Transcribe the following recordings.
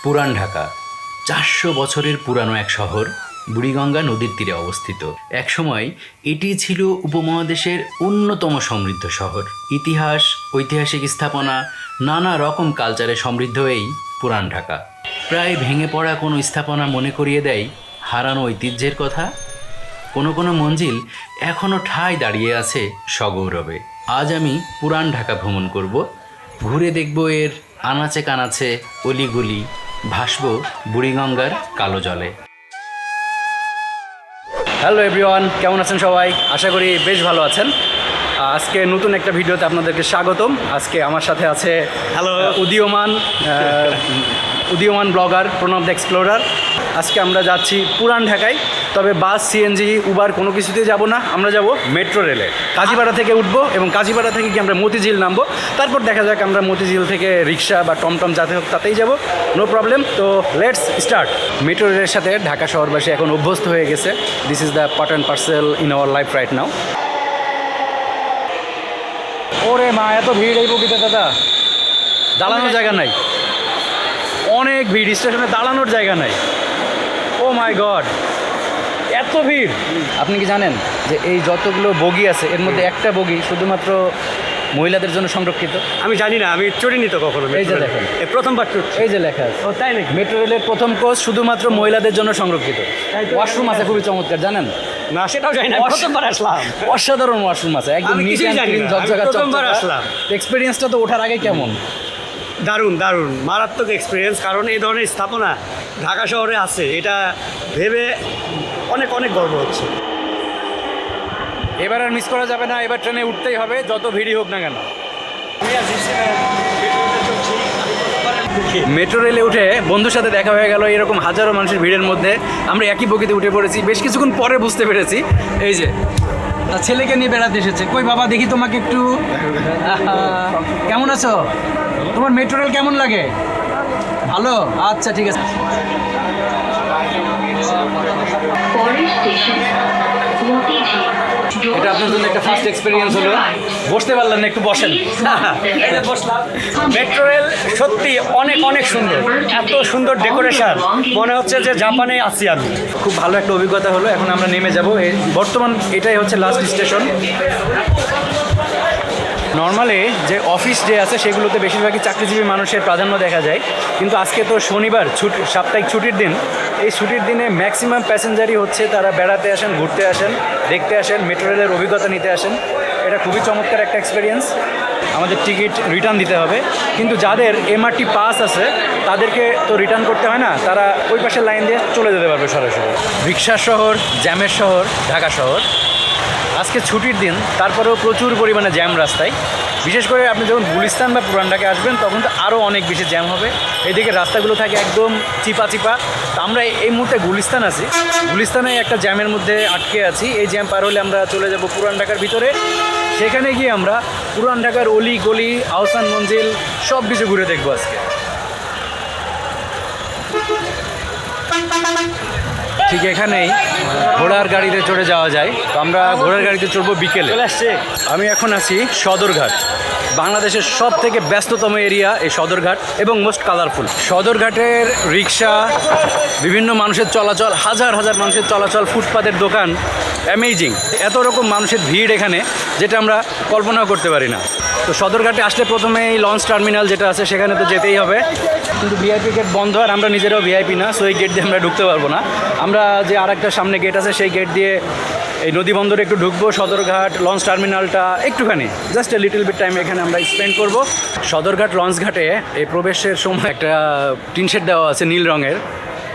পুরান ঢাকা ৪০০ বছরের পুরানো এক শহর বুড়িগঙ্গা নদীর তীরে অবস্থিত। একসময় এটি ছিল উপমহাদেশের অন্যতম সমৃদ্ধ শহর। ইতিহাস, ঐতিহাসিক স্থাপনা, নানা রকম কালচারে সমৃদ্ধ এই পুরান ঢাকা প্রায় ভেঙে পড়া কোনো স্থাপনা মনে করিয়ে দেয় হারানো ঐতিহ্যের কথা। কোনো কোনো মঞ্জিল এখনও ঠায় দাঁড়িয়ে আছে সগৌরবে। আজ আমি পুরান ঢাকা ভ্রমণ করব, ঘুরে দেখব এর আনাচে কানাচে অলিগুলি, ভাসব বুড়িগঙ্গার কালো জলে। হ্যালো এভরিওয়ান, কেমন আছেন সবাই? আশা করি বেশ ভালো আছেন। আজকে নতুন একটা ভিডিওতে আপনাদেরকে স্বাগতম। আজকে আমার সাথে আছে উদীয়মান ব্লগার প্রণব দ্য এক্সপ্লোরার। আজকে আমরা যাচ্ছি পুরান ঢাকায়, তবে বাস, সিএনজি, উবার কোনো কিছুতেই যাব না। আমরা যাব মেট্রো রেলে। কাজীপাড়া থেকে উঠবো এবং কাজীপাড়া থেকে কি আমরা মতিঝিল নামবো, তারপর দেখা যাক আমরা মতিঝিল থেকে রিক্সা বা টমটম যাতে হোক তাতেই যাব, নো প্রবলেম। তো লেটস স্টার্ট। মেট্রো রেলের সাথে ঢাকা শহরবাসী এখন অভ্যস্ত হয়ে গেছে। This is the part and parcel in our life right now. ওরে মা, এত ভিড় এই বগিতে দাদা, দাঁড়ানোর জায়গা নাই, অনেক ভিড়, স্টেশনে দাঁড়ানোর জায়গা নাই। ও মাই গড, এত ভিড়! আপনি কি জানেন যে এই যতগুলো বগি আছে এর মধ্যে একটা বগি শুধুমাত্র মহিলাদের জন্য সংরক্ষিত? আমি জানি না, আমি চড়িনি তো কখনো। এই যে দেখেন, প্রথমবার চড়ছি। এই যে লেখা আছে। ও তাই নাকি? মেট্রো রেলের প্রথম কোচ শুধুমাত্র মহিলাদের জন্য সংরক্ষিত। ওয়াশরুম আছে খুবই চমৎকার, জানেন? না, সেটাও জানি না, প্রথমবার আসলাম। অসাধারণ ওয়াশরুম আছে, একদম আমি নিট কিছুই অ্যান্ড জানি ক্লিন, না, ঝকঝকা আমি প্রথমবার চকচকা। আসলাম। এক্সপিরিয়েন্সটা তো ওঠার আগে কেমন? দারুণ দারুণ, মারাত্মক এক্সপিরিয়েন্স। কারণ এই ধরনের স্থাপনা ঢাকা শহরে আছে, এটা ভেবে অনেক অনেক গর্ব হচ্ছে। এবার আর মিস করা যাবে না, এবার ট্রেনে উঠতেই হবে, যত ভিড়ই হোক না কেন। মেট্রো রেলে উঠে বন্ধুর সাথে দেখা হয়ে গেল এরকম হাজারো মানুষের ভিড়ের মধ্যে। আমরা একই বগিতে উঠে পড়েছি। বেশ কিছুক্ষণ পরে বুঝতে পেরেছি এই যে তার ছেলেকে নিয়ে বেড়াতে এসেছে। কই বাবা, দেখি তোমাকে একটু। কেমন আছো? তোমার মেট্রো রেল কেমন লাগে? ভালো, আচ্ছা ঠিক আছে। এটা আপনার জন্য একটা ফার্স্ট এক্সপিরিয়েন্স হলো। বসতে পারলেন না, একটু বসেন। বসলাম। মেট্রো রেল সত্যি অনেক অনেক সুন্দর, এত সুন্দর ডেকোরেশন, মনে হচ্ছে যে জাপানে আছি আমি। খুব ভালো একটা অভিজ্ঞতা হলো। এখন আমরা নেমে যাব। বর্তমান এটাই হচ্ছে লাস্ট স্টেশন। নর্মালি যে অফিস ডে আছে সেগুলোতে বেশিরভাগই চাকরিজীবী মানুষের প্রাধান্য দেখা যায়, কিন্তু আজকে তো শনিবার, সাপ্তাহিক ছুটির দিন। এই ছুটির দিনে ম্যাক্সিমাম প্যাসেঞ্জারই হচ্ছে তারা বেড়াতে আসেন, ঘুরতে আসেন, দেখতে আসেন, মেট্রো রেলের অভিজ্ঞতা নিতে আসেন। এটা খুবই চমৎকার একটা এক্সপিরিয়েন্স। আমাদের টিকিট রিটার্ন দিতে হবে, কিন্তু যাদের এমআরটি পাস আছে তাদেরকে তো রিটার্ন করতে হয় না, তারা ওই পাশের লাইন দিয়ে চলে যেতে পারবে সরাসরি। রিক্সার শহর, জ্যামের শহর ঢাকা শহর। আজকে ছুটির দিন, তারপরেও প্রচুর পরিমাণে জ্যাম রাস্তায়। বিশেষ করে আপনি যখন গুলিস্তান বা পুরান ঢাকায় আসবেন তখন তো আরও অনেক বেশি জ্যাম হবে। এদিকে রাস্তাগুলো থাকে একদম চিপা চিপা। তো আমরা এই মুহূর্তে গুলিস্তান আছি। গুলিস্তানে একটা জ্যামের মধ্যে আটকে আছি। এই জ্যাম পার হলে আমরা চলে যাব পুরান ঢাকার ভিতরে। সেখানে গিয়ে আমরা পুরান ঢাকার অলি গলি, আহসান মঞ্জিল সব কিছু ঘুরে দেখবো আজকে। ঠিক এখানেই ঘোড়ার গাড়িতে চড়ে যাওয়া যায়। তো আমরা ঘোড়ার গাড়িতে চড়বো বিকেলে। চলে আসছে। আমি এখন আছি সদরঘাট। বাংলাদেশের সব থেকে ব্যস্ততম এরিয়া এই সদরঘাট এবং মোস্ট কালারফুল। সদরঘাটের রিক্সা, বিভিন্ন মানুষের চলাচল, হাজার হাজার মানুষের চলাচল, ফুটপাতের দোকান, অ্যামেজিং। এত রকম মানুষের ভিড় এখানে, যেটা আমরা কল্পনাও করতে পারি না। তো সদরঘাটে আসলে প্রথমে এই লঞ্চ টার্মিনাল যেটা আছে সেখানে তো যেতেই হবে, কিন্তু ভিআইপি গেট বন্ধ, আর আমরা নিজেরাও ভিআইপি না, সো এই গেট দিয়ে আমরা ঢুকতে পারবো না। আমরা যে আরেকটা সামনে গেট আছে সেই গেট দিয়ে এই নদী বন্দরে একটু ঢুকবো। সদরঘাট লঞ্চ টার্মিনালটা একটুখানি, just a little bit time এখানে আমরা স্পেন্ড করব। সদরঘাট লঞ্চ ঘাটে এই প্রবেশের সময় একটা টিনশেড দেওয়া আছে নীল রঙের।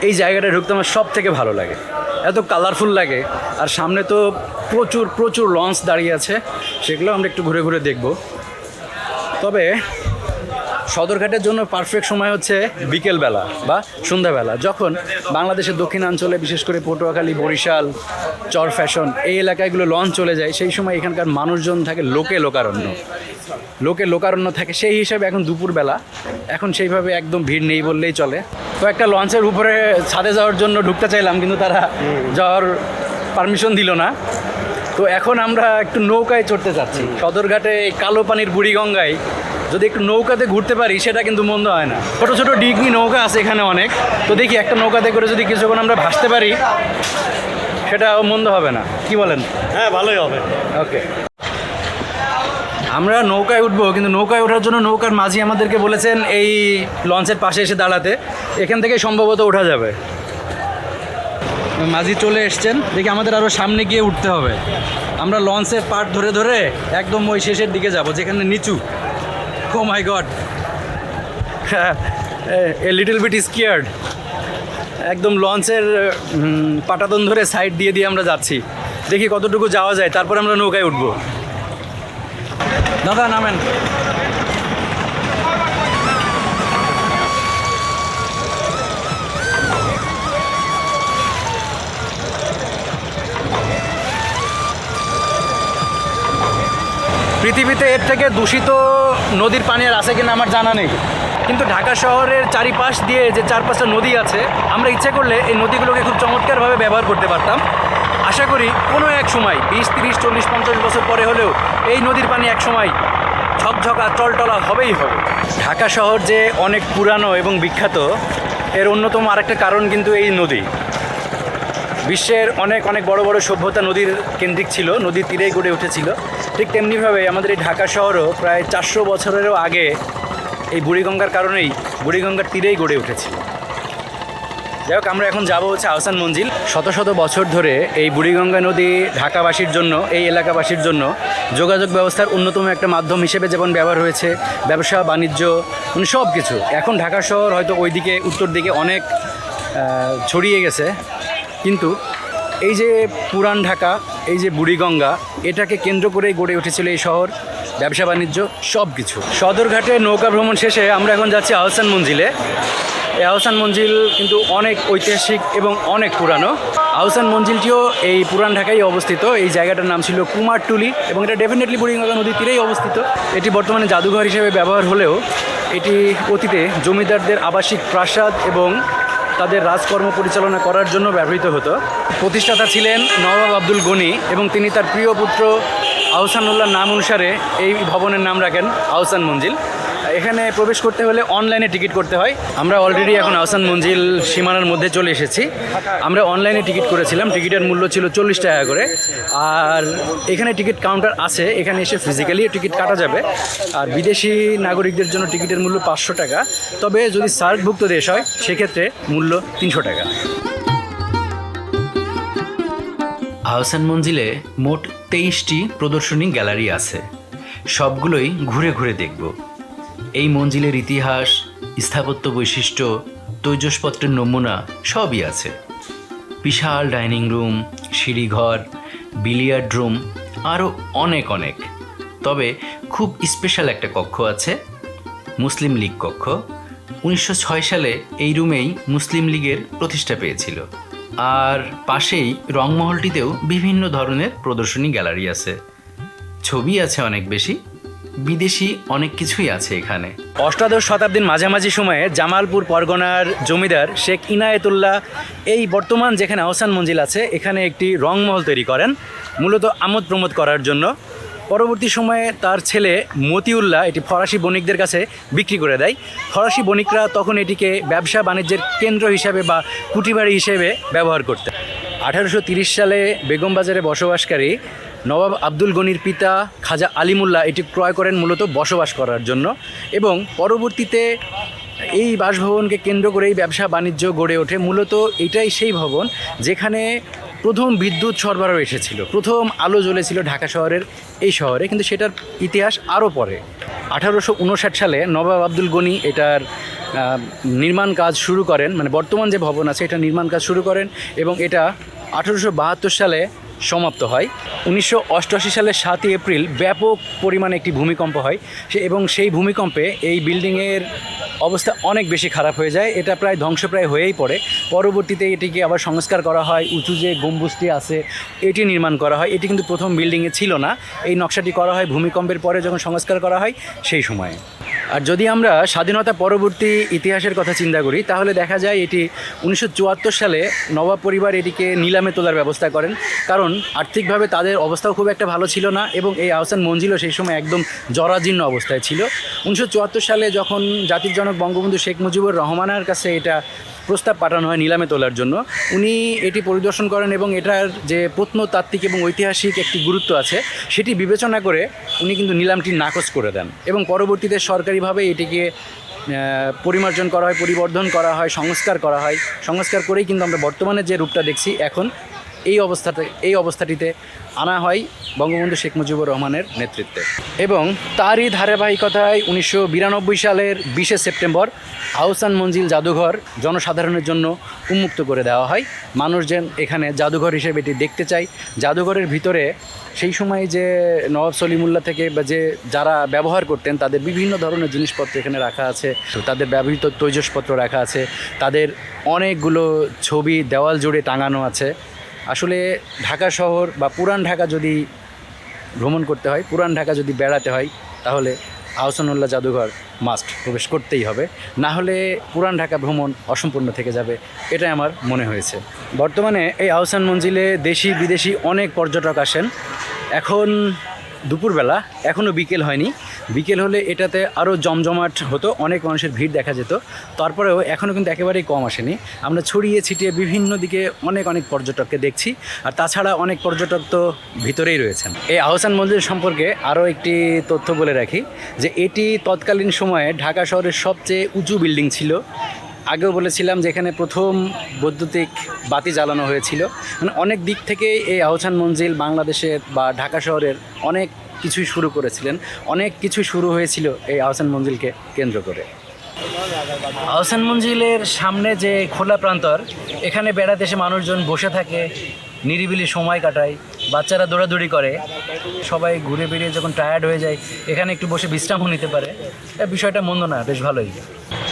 এই জায়গাটা ঢুকতে আমার সব থেকে ভালো লাগে, এত কালারফুল লাগে। আর সামনে তো প্রচুর প্রচুর লঞ্চ দাঁড়িয়ে আছে, সেগুলো আমরা একটু ঘুরে ঘুরে দেখব। তবে সদরঘাটের জন্য পারফেক্ট সময় হচ্ছে বিকেলবেলা বা সন্ধ্যাবেলা, যখন বাংলাদেশের দক্ষিণাঞ্চলে বিশেষ করে পটুয়াখালী, বরিশাল, চর ফ্যাশন এই এলাকাগুলো লঞ্চ চলে যায়। সেই সময় এখানকার মানুষজন থাকে লোকে লোকারণ্য থাকে। সেই হিসাবে এখন দুপুরবেলা, এখন সেইভাবে একদম ভিড় নেই বললেই চলে। তো একটা লঞ্চের উপরে ছাদে যাওয়ার জন্য ঢুকতে চাইলাম, কিন্তু তারা যাওয়ার পারমিশন দিল না। তো এখন আমরা একটু নৌকায় চড়তে যাচ্ছি। সদরঘাটে এই কালো পানির বুড়িগঙ্গায় যদি একটু নৌকাতে ঘুরতে পারি সেটা কিন্তু মন্দ হয় না। ছোটো ছোটো ডিগনি নৌকা আছে এখানে অনেক, তো দেখি একটা নৌকাতে করে যদি কিছুক্ষণ আমরা ভাসতে পারি সেটাও মন্দ হবে না, কি বলেন? হ্যাঁ, ভালোই হবে। ওকে, আমরা নৌকায় উঠবো, কিন্তু নৌকায় ওঠার জন্য নৌকার মাঝি আমাদেরকে বলেছেন এই লঞ্চের পাশে এসে দাঁড়াতে, এখান থেকে সম্ভবত ওঠা যাবে। মাঝি চলে এসছেন, দেখি আমাদের আরও সামনে গিয়ে উঠতে হবে। আমরা লঞ্চের পাট ধরে ধরে একদম ওই শেষের দিকে যাব যেখানে নিচু। ও মাই গড, এ লিটল বিট স্কিয়ার্ড। একদম লঞ্চের পাটাতন ধরে সাইড দিয়ে দিয়ে আমরা যাচ্ছি, দেখি কতটুকু যাওয়া যায়, তারপর আমরা নৌকায় উঠবো। দাদা নামেন। পৃথিবীতে এর থেকে দূষিত নদীর পানি আর আছে কিনা আমার জানা নেই, কিন্তু ঢাকা শহরের চারিপাশ দিয়ে যে 4-5টা নদী আছে, আমরা ইচ্ছে করলে এই নদীগুলোকে খুব চমৎকারভাবে ব্যবহার করতে পারতাম। আশা করি কোনো এক সময় 20, 30, 40, 50 বছর পরে হলেও এই নদীর পানি এক সময় ঝকঝকা টলটলা হবেই হবে। ঢাকা শহর যে অনেক পুরানো এবং বিখ্যাত, এর অন্যতম আরেকটা কারণ কিন্তু এই নদী। বিশ্বের অনেক অনেক বড় বড় সভ্যতা নদীর কেন্দ্রিক ছিল, নদীর তীরেই গড়ে উঠেছিল। ঠিক তেমনিভাবে আমাদের এই ঢাকা শহরও প্রায় 400 বছরেরও আগে এই বুড়িগঙ্গার কারণেই, বুড়িগঙ্গার তীরেই গড়ে উঠেছিল। যাই হোক, আমরা এখন যাব হচ্ছে আহসান মঞ্জিল। শত শত বছর ধরে এই বুড়িগঙ্গা নদী ঢাকাবাসীর জন্য, এই এলাকাবাসীর জন্য যোগাযোগ ব্যবস্থার অন্যতম একটা মাধ্যম হিসেবে যেমন ব্যবহার হয়েছে, ব্যবসা বাণিজ্য মানে সব কিছু। এখন ঢাকা শহর হয়তো ওই দিকে উত্তর দিকে অনেক ছড়িয়ে গেছে, কিন্তু এই যে পুরান ঢাকা, এই যে বুড়িগঙ্গা, এটাকে কেন্দ্র করেই গড়ে উঠেছিল এই শহর, ব্যবসা বাণিজ্য সব কিছু। সদরঘাটে নৌকা ভ্রমণ শেষে আমরা এখন যাচ্ছি আহসান মঞ্জিলে। এই আহসান মঞ্জিল কিন্তু অনেক ঐতিহাসিক এবং অনেক পুরানো। আহসান মঞ্জিলটিও এই পুরান ঢাকায় অবস্থিত। এই জায়গাটার নাম ছিল কুমারটুলি এবং এটা ডেফিনেটলি বুড়িগঙ্গা নদীর তীরেই অবস্থিত। এটি বর্তমানে জাদুঘর হিসেবে ব্যবহার হলেও এটি অতীতে জমিদারদের আবাসিক প্রাসাদ এবং তাদের রাজকর্ম পরিচালনা করার জন্য ব্যবহৃত হতো। প্রতিষ্ঠাতা ছিলেন নবাব আব্দুল গনি এবং তিনি তার প্রিয় পুত্র আহসানুল্লাহর নাম অনুসারে এই ভবনের নাম রাখেন আহসান মঞ্জিল। এখানে প্রবেশ করতে হলে অনলাইনে টিকিট করতে হয়। আমরা অলরেডি এখন আহসান মঞ্জিল সীমানার মধ্যে চলে এসেছি। আমরা অনলাইনে টিকিট করেছিলাম, টিকিটের মূল্য ছিল 40 টাকা করে। আর এখানে টিকিট কাউন্টার আছে, এখানে এসে ফিজিক্যালি টিকিট কাটা যাবে। আর বিদেশি নাগরিকদের জন্য টিকিটের মূল্য 500 টাকা, তবে যদি সার্কভুক্ত দেশ হয় সেক্ষেত্রে মূল্য 300 টাকা। আহসান মঞ্জিলে মোট 23টি প্রদর্শনী গ্যালারি আছে, সবগুলোই ঘুরে ঘুরে দেখব। এই মঞ্জিলের ইতিহাস, স্থাপত্য বৈশিষ্ট্য, তৈজসপত্রের নমুনা সবই আছে। বিশাল ডাইনিং রুম, সিঁড়িঘর, বিলিয়ার্ড রুম, আরও অনেক অনেক। তবে খুব স্পেশাল একটা কক্ষ আছে, মুসলিম লীগ কক্ষ। 1906 সালে এই রুমেই মুসলিম লীগের প্রতিষ্ঠা পেয়েছিল। আর পাশেই রংমহলটিতেও বিভিন্ন ধরনের প্রদর্শনী গ্যালারি আছে, ছবি আছে অনেক বেশি, বিদেশি অনেক কিছুই আছে এখানে। অষ্টাদশ শতাব্দীর মাঝামাঝি সময়ে জামালপুর পরগনার জমিদার শেখ ইনায়েতুল্লাহ এই বর্তমান যেখানে আহসান মঞ্জিল আছে এখানে একটি রংমহল তৈরি করেন, মূলত আমোদ প্রমোদ করার জন্য। পরবর্তী সময়ে তার ছেলে মতিউল্লাহ এটি ফরাসি বণিকদের কাছে বিক্রি করে দেয়। ফরাসি বণিকরা তখন এটিকে ব্যবসা বাণিজ্যের কেন্দ্র হিসাবে বা কুটিবাড়ি হিসেবে ব্যবহার করতেন। 1830 সালে বেগম বাজারে বসবাসকারী নবাব আব্দুল গনির পিতা খাজা আলিমুল্লাহ এটি ক্রয় করেন মূলত বসবাস করার জন্য, এবং পরবর্তীতে এই বাসভবনকে কেন্দ্র করেই ব্যবসা বাণিজ্য গড়ে ওঠে। মূলত এটাই সেই ভবন যেখানে প্রথম বিদ্যুৎ সরবরাহ এসেছিল, প্রথম আলো জ্বলেছিল ঢাকা শহরের এই শহরে, কিন্তু সেটার ইতিহাস আরও পরে। 1859 সালে নবাব আব্দুল গনি এটার নির্মাণ কাজ শুরু করেন, মানে বর্তমান যে ভবন আছে এটা নির্মাণ কাজ শুরু করেন এবং এটা 1872 সালে সমাপ্ত হয়। 1988 সালের 7 এপ্রিল ব্যাপক পরিমাণে একটি ভূমিকম্প হয় এবং সেই ভূমিকম্পে এই বিল্ডিংয়ের অবস্থা অনেক বেশি খারাপ হয়ে যায়, এটা প্রায় ধ্বংসপ্রায় হয়েই পড়ে। পরবর্তীতে এটিকে আবার সংস্কার করা হয়, উঁচু যে গম্বুজটি আছে এটি নির্মাণ করা হয়। এটি কিন্তু প্রথম বিল্ডিংয়ে ছিল না, এই নকশাটি করা হয় ভূমিকম্পের পরে যখন সংস্কার করা হয় সেই সময়ে। আর যদি আমরা স্বাধীনতা পরবর্তী ইতিহাসের কথা চিন্তা করি তাহলে দেখা যায় এটি 1974 সালে নবাব পরিবার এটিকে নিলামে তোলার ব্যবস্থা করেন, কারণ আর্থিকভাবে তাদের অবস্থাও খুব একটা ভালো ছিল না এবং এই আহসান মঞ্জিলও সেই সময় একদম জরাজীর্ণ অবস্থায় ছিল। 1974 সালে যখন জাতির জনক বঙ্গবন্ধু শেখ মুজিবুর রহমানের কাছে এটা প্রস্তাব পাঠানো হয় নিলামে তোলার জন্য, উনি এটি পরিদর্শন করেন এবং এটার যে প্রত্নতাত্ত্বিক এবং ঐতিহাসিক একটি গুরুত্ব আছে সেটি বিবেচনা করে উনি কিন্তু নিলামটি নাকচ করে দেন এবং পরবর্তীতে সরকারিভাবে এটিকে পরিমার্জন করা হয়, পরিবর্ধন করা হয়, সংস্কার করা হয়। সংস্কার করেই কিন্তু আমরা বর্তমানে যে রূপটা দেখছি এখন এই অবস্থাটিতে আনা হয় বঙ্গবন্ধু শেখ মুজিবুর রহমানের নেতৃত্বে। এবং তারই ধারাবাহিকতায় 1992 সালের 20শে সেপ্টেম্বর আহসান মঞ্জিল জাদুঘর জনসাধারণের জন্য উন্মুক্ত করে দেওয়া হয়। মানুষজন এখানে জাদুঘর হিসেবে এটি দেখতে চায়। জাদুঘরের ভিতরে সেই সময় যে নবাব সলিমুল্লাহ থেকে বা যারা ব্যবহার করতেন তাদের বিভিন্ন ধরনের জিনিসপত্র এখানে রাখা আছে, তাদের ব্যবহৃত তৈজসপত্র রাখা আছে, তাদের অনেকগুলো ছবি দেওয়াল জুড়ে টাঙানো আছে। আসলে ঢাকা শহর বা পুরান ঢাকা যদি ভ্রমণ করতে হয়, পুরান ঢাকা যদি বেড়াতে হয় তাহলে আহসানুল্লাহ জাদুঘর মাস্ট প্রবেশ করতেই হবে, না হলে পুরান ঢাকা ভ্রমণ অসম্পূর্ণ থেকে যাবে, এটাই আমার মনে হয়েছে। বর্তমানে এই আহসান মঞ্জিলে দেশি বিদেশি অনেক পর্যটক আসেন। এখন দুপুরবেলা, এখনও বিকেল হয়নি, বিকেল হলে এটাতে আরও জমজমাট হতো, অনেক মানুষের ভিড় দেখা যেত। তারপরেও এখনও কিন্তু একেবারেই কম আসেনি। আমরা ছড়িয়ে ছিটিয়ে বিভিন্ন দিকে অনেক পর্যটককে দেখছি, আর তাছাড়া অনেক পর্যটক তো ভিতরেই রয়েছেন। এই আহসান মঞ্জিল সম্পর্কে আরও একটি তথ্য বলে রাখি যে এটি তৎকালীন সময়ে ঢাকা শহরের সবচেয়ে উঁচু বিল্ডিং ছিল। আগেও বলেছিলাম যে এখানে প্রথম বৈদ্যুতিক বাতি জ্বালানো হয়েছিল। মানে অনেক দিক থেকে এই আহসান মঞ্জিল বাংলাদেশের বা ঢাকা শহরের অনেক কিছুই শুরু করেছিলেন, অনেক কিছুই শুরু হয়েছিল এই আহসান মঞ্জিলকে কেন্দ্র করে। আহসান মঞ্জিলের সামনে যে খোলা প্রান্তর, এখানে বেড়াতে এসে মানুষজন বসে থাকে, নিরিবিলি সময় কাটায়, বাচ্চারা দৌড়াদৌড়ি করে, সবাই ঘুরে বেরিয়ে যখন টায়ার্ড হয়ে যায় এখানে একটু বসে বিশ্রামও নিতে পারে। বিষয়টা মন্দ না, বেশ ভালোই।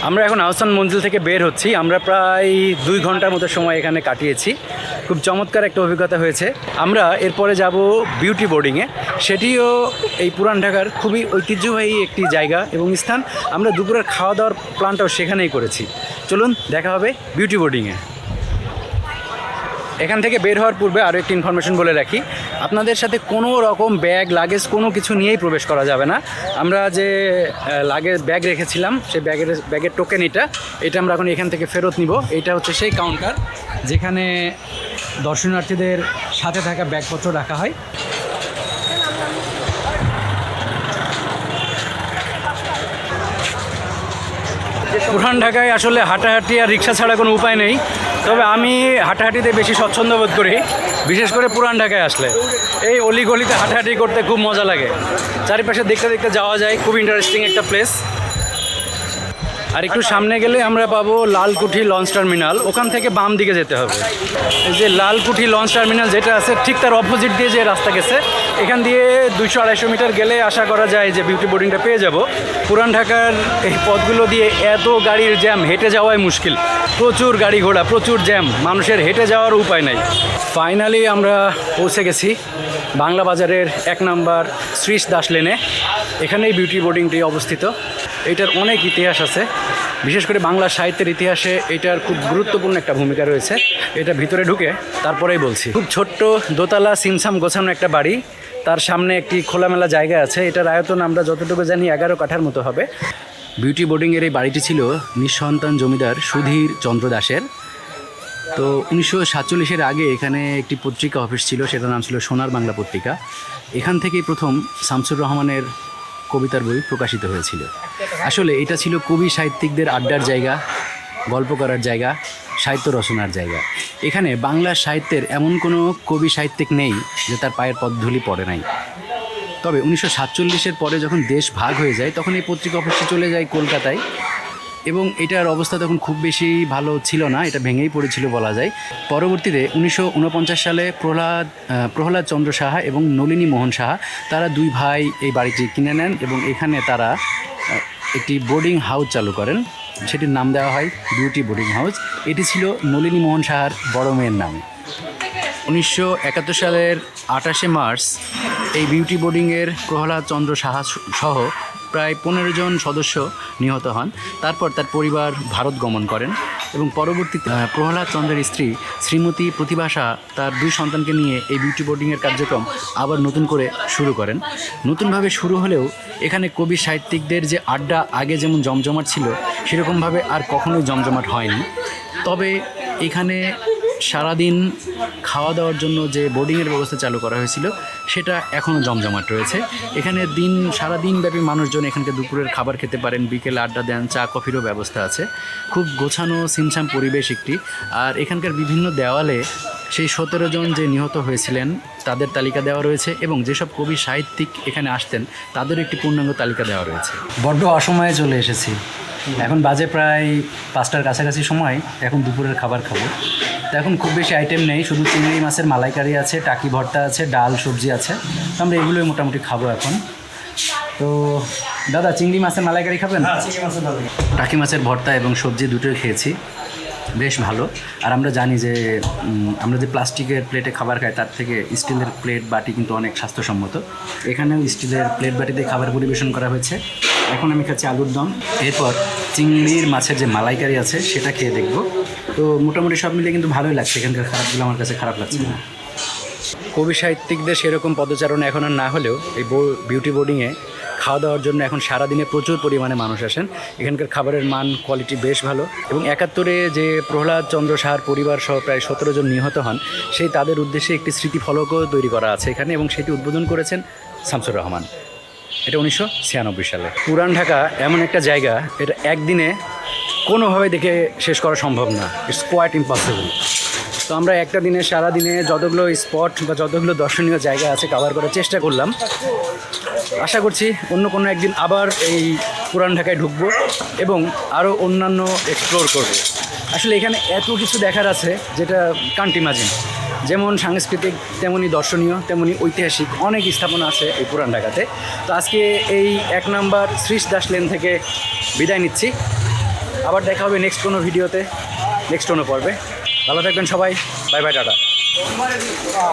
আমরা এখন আহসান মঞ্জিল থেকে বের হচ্ছি। আমরা প্রায় 2 ঘন্টার মতো সময় এখানে কাটিয়েছি। খুব চমৎকার একটা অভিজ্ঞতা হয়েছে। আমরা এরপরে যাব বিউটি বোর্ডিংয়ে, সেটিও এই পুরান ঢাকার খুবই ঐতিহ্যবাহী একটি জায়গা এবং স্থান। আমরা দুপুরের খাওয়া দাওয়ার প্ল্যানটাও সেখানেই করেছি। চলুন দেখা হবে বিউটি বোর্ডিংয়ে। এখান থেকে বের হওয়ার পূর্বে আরও একটি ইনফরমেশন বলে রাখি, আপনাদের সাথে কোনো রকম ব্যাগ লাগেজ কোনো কিছু নিয়েই প্রবেশ করা যাবে না। আমরা যে ব্যাগ রেখেছিলাম সেই ব্যাগের টোকেন এটা আমরা এখন এখান থেকে ফেরত নিব। এটা হচ্ছে সেই কাউন্টার যেখানে দর্শনার্থীদের সাথে থাকা ব্যাগপত্র রাখা হয়। পুরান ঢাকায় আসলে হাঁটাহাঁটি আর রিক্সা ছাড়া কোনো উপায় নেই, তবে আমি হাঁটাহাঁটিতে বেশি স্বচ্ছন্দ বোধ করি, বিশেষ করে পুরান ঢাকায় আসলে। এই অলিগলিতে হাঁটাহাঁটি করতে খুব মজা লাগে, চারিপাশে দেখতে দেখতে যাওয়া যায়, খুব ইন্টারেস্টিং একটা প্লেস। আর একটু সামনে গেলে আমরা পাবো লালকুঠি লঞ্চ টার্মিনাল, ওখান থেকে বাম দিকে যেতে হবে। এই যে লালকুঠি লঞ্চ টার্মিনাল যেটা আছে ঠিক তার অপোজিট দিয়ে যে রাস্তা গেছে, এখান দিয়ে 200-250 মিটার গেলে আশা করা যায় যে বিউটি বোর্ডিংটা পেয়ে যাব। পুরান ঢাকার এই পথগুলো দিয়ে এত গাড়ির জ্যাম, হেঁটে যাওয়াই মুশকিল, প্রচুর গাড়ি ঘোড়া, প্রচুর জ্যাম, মানুষের হেঁটে যাওয়ার উপায় নাই। ফাইনালি আমরা পৌঁছে গেছি বাংলা বাজারের 1 নম্বর শ্রীশ দাস লেনে। এখানেই বিউটি বোর্ডিংটি অবস্থিত। এটার অনেক ইতিহাস আছে, বিশেষ করে বাংলা সাহিত্যের ইতিহাসে এটার খুব গুরুত্বপূর্ণ একটা ভূমিকা রয়েছে। এটা ভিতরে ঢুকে তারপরেই বলছি। খুব ছোট্ট দোতলা সিমসাম গোছানো একটা বাড়ি, তার সামনে একটি খোলামেলা জায়গা আছে। এটার আয়তন আমরা যতটুকু জানি 11 কাঠার মতো হবে। বিউটি বোর্ডিংয়ের এই বাড়িটি ছিল নিঃসন্তান জমিদার সুধীর চন্দ্র দাসের। তো 1947-এর আগে এখানে একটি পত্রিকা অফিস ছিল, সেটার নাম ছিল সোনার বাংলা পত্রিকা। এখান থেকেই প্রথম শামসুর রহমানের কবিতার বই প্রকাশিত হয়েছিল। আসলে এটা ছিল কবি সাহিত্যিকদের আড্ডার জায়গা, গল্প করার জায়গা, সাহিত্য রচনার জায়গা। এখানে বাংলা সাহিত্যের এমন কোনো কবি সাহিত্যিক নেই যে তার পায়ের পদধূলি পড়ে নাই। তবে 1947-এর পরে যখন দেশ ভাগ হয়ে যায় তখন এই পত্রিকা অফিসটি চলে যায় কলকাতায়, এবং এটার অবস্থা তখন খুব বেশি ভালো ছিল না, এটা ভেঙেই পড়েছিল বলা যায়। পরবর্তীতে 1949 সালে প্রহ্লাদ চন্দ্র সাহা এবং নলিনী মোহন সাহা, তারা 2 ভাই এই বাড়িটি কিনে নেন এবং এখানে তারা একটি বোর্ডিং হাউস চালু করেন, সেটির নাম দেওয়া হয় বিউটি বোর্ডিং হাউস। এটি ছিল নলিনী মোহন সাহার বড় মেয়ের নামে। 1971 সালের 28শে মার্চ এই বিউটি বোর্ডিংয়ের প্রহ্লাদ চন্দ্র সাহা সহ প্রায় 15 জন সদস্য নিহত হন। তারপর তার পরিবার ভারত গমন করেন এবং পরবর্তীতে প্রহ্লাদ চন্দ্রের স্ত্রী শ্রীমতী প্রতিভাসা তার 2 সন্তানকে নিয়ে এই বিউটি বোর্ডিংয়ের কার্যক্রম আবার নতুন করে শুরু করেন। নতুনভাবে শুরু হলেও এখানে কবি সাহিত্যিকদের যে আড্ডা আগে যেমন জমজমাট ছিল সেরকমভাবে আর কখনোই জমজমাট হয়নি। তবে এখানে সারাদিন খাওয়া দাওয়ার জন্য যে বোর্ডিংয়ের ব্যবস্থা চালু করা হয়েছিল সেটা এখনও জমজমাট রয়েছে। এখানে সারাদিন ব্যাপী মানুষজন এখানকে দুপুরের খাবার খেতে পারেন, বিকেলে আড্ডা দেন, চা কফিরও ব্যবস্থা আছে। খুব গোছানো ছিমছাম পরিবেশ একটি। আর এখানকার বিভিন্ন দেওয়ালে সেই 17 জন যে নিহত হয়েছিলেন তাদের তালিকা দেওয়া রয়েছে এবং যেসব কবি সাহিত্যিক এখানে আসতেন তাদের একটি পূর্ণাঙ্গ তালিকা দেওয়া রয়েছে। বড্ড অসময়ে চলে এসেছি, এখন বাজে প্রায় 5টার কাছাকাছি সময়। এখন দুপুরের খাবার খাবো। তো এখন খুব বেশি আইটেম নেই, শুধু চিংড়ি মাছের মালাইকারি আছে, টাকি ভর্তা আছে, ডাল সবজি আছে। তো আমরা এগুলোই মোটামুটি খাবো এখন। তো দাদা, চিংড়ি মাছের মালাইকারি খাবেন? টাকি মাছের ভর্তা এবং সবজি দুটোই খেয়েছি, বেশ ভালো। আর আমরা জানি যে আমরা যে প্লাস্টিকের প্লেটে খাবার খাই তার থেকে স্টিলের প্লেট বাটি কিন্তু অনেক স্বাস্থ্যসম্মত। এখানেও স্টিলের প্লেট বাটিতে খাবার পরিবেশন করা হয়েছে। এখন আমি খাচ্ছি আলুর দম, এরপর চিংড়ির মাছের যে মালাইকারি আছে সেটা খেয়ে দেখব। তো মোটামুটি সব মিলে কিন্তু ভালোই লাগছে, এখানকার খারাপগুলো আমার কাছে খারাপ লাগছে না। কবি সাহিত্যিকদের সেরকম পদচারণা এখন আর না হলেও এই বিউটি বোর্ডিংয়ে খাওয়া দাওয়ার জন্য এখন সারাদিনে প্রচুর পরিমাণে মানুষ আসেন। এখানকার খাবারের মান কোয়ালিটি বেশ ভালো এবং 71-এ যে প্রহ্লাদ চন্দ্র সাহার পরিবার সহ প্রায় 17 জন নিহত হন সেই তাদের উদ্দেশ্যে একটি স্মৃতিফলকও তৈরি করা আছে এখানে এবং সেটি উদ্বোধন করেছেন শামসুর রহমান। এটা 1996 সালে। পুরান ঢাকা এমন একটা জায়গা, এটা একদিনে কোনোভাবে দেখে শেষ করা সম্ভব না, ইটস কোয়াইট ইম্পসিবল। তো আমরা একটা দিনে সারাদিনে যতগুলো স্পট বা যতগুলো দর্শনীয় জায়গা আছে কভার করার চেষ্টা করলাম। আশা করছি অন্য কোনো একদিন আবার এই পুরান ঢাকায় ঢুকবো এবং আরও অন্যান্য এক্সপ্লোর করব। আসলে এখানে এত কিছু দেখার আছে যেটা কান্ট ইমাজিন। যেমন সাংস্কৃতিক, তেমনি দর্শনীয়, তেমনি ঐতিহাসিক অনেক স্থাপনা আছে এই পুরান ঢাকাতে। তো আজকে এই 1 নম্বর শ্রীশ দাস লেন থেকে বিদায় নিচ্ছি। আবার দেখা হবে নেক্সট কোনো ভিডিওতে, নেক্সট কোনো পর্বে। ভালো থাকবেন সবাই, বাই বাই, টাটা।